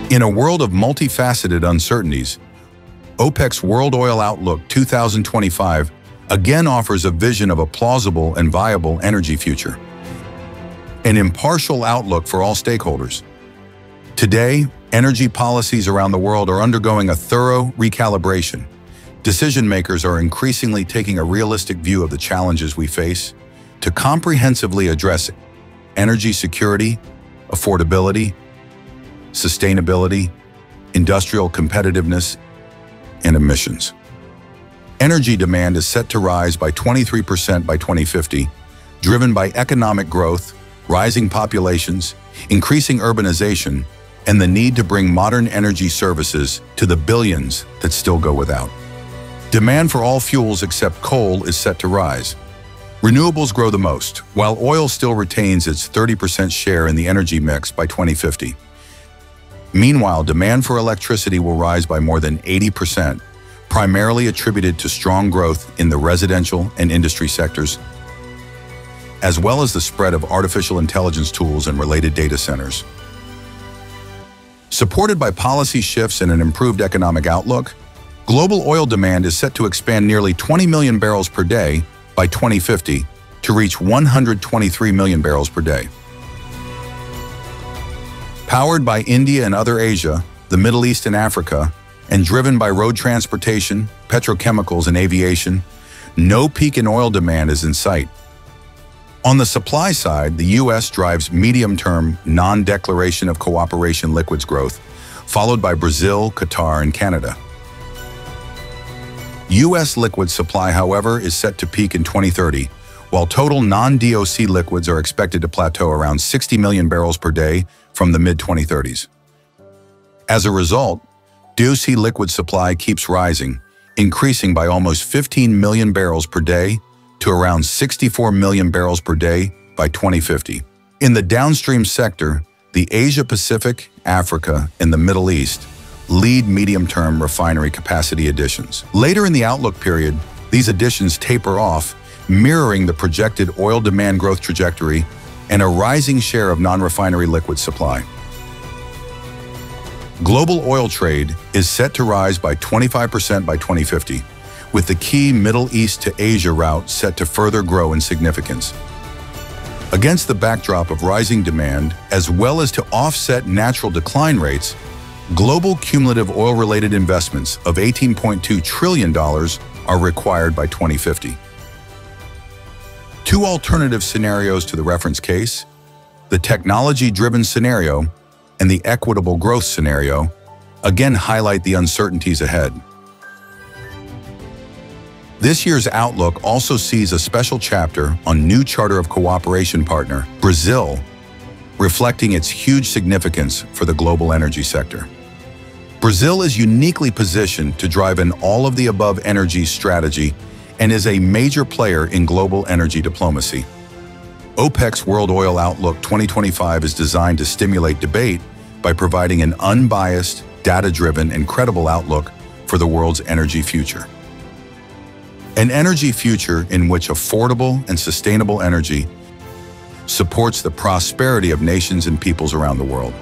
In a world of multifaceted uncertainties, OPEC's World Oil Outlook 2025 again offers a vision of a plausible and viable energy future. An impartial outlook for all stakeholders. Today, energy policies around the world are undergoing a thorough recalibration. Decision-makers are increasingly taking a realistic view of the challenges we face to comprehensively address energy security, affordability, sustainability, industrial competitiveness, and emissions. Energy demand is set to rise by 23% by 2050, driven by economic growth, rising populations, increasing urbanization, and the need to bring modern energy services to the billions that still go without. Demand for all fuels except coal is set to rise. Renewables grow the most, while oil still retains its 30% share in the energy mix by 2050. Meanwhile, demand for electricity will rise by more than 80%, primarily attributed to strong growth in the residential and industry sectors, as well as the spread of artificial intelligence tools and related data centers. Supported by policy shifts and an improved economic outlook, global oil demand is set to expand nearly 20 million barrels per day by 2050 to reach 123 million barrels per day. Powered by India and other Asia, the Middle East and Africa, and driven by road transportation, petrochemicals, and aviation, no peak in oil demand is in sight. On the supply side, the U.S. drives medium-term non-declaration of cooperation liquids growth, followed by Brazil, Qatar, and Canada. U.S. liquid supply, however, is set to peak in 2030, while total non-DOC liquids are expected to plateau around 60 million barrels per day from the mid-2030s. As a result, DOC liquid supply keeps rising, increasing by almost 15 million barrels per day to around 64 million barrels per day by 2050. In the downstream sector, the Asia-Pacific, Africa, and the Middle East lead medium-term refinery capacity additions. Later in the outlook period, these additions taper off, mirroring the projected oil demand growth trajectory and a rising share of non-refinery liquid supply. Global oil trade is set to rise by 25% by 2050, with the key Middle East to Asia route set to further grow in significance. Against the backdrop of rising demand, as well as to offset natural decline rates, global cumulative oil-related investments of $18.2 trillion are required by 2050. Two alternative scenarios to the reference case, the technology-driven scenario and the equitable growth scenario, again highlight the uncertainties ahead. This year's outlook also sees a special chapter on new Charter of Cooperation partner, Brazil, reflecting its huge significance for the global energy sector. Brazil is uniquely positioned to drive an all-of-the-above energy strategy and is a major player in global energy diplomacy. OPEC's World Oil Outlook 2025 is designed to stimulate debate by providing an unbiased, data-driven, and credible outlook for the world's energy future. An energy future in which affordable and sustainable energy supports the prosperity of nations and peoples around the world.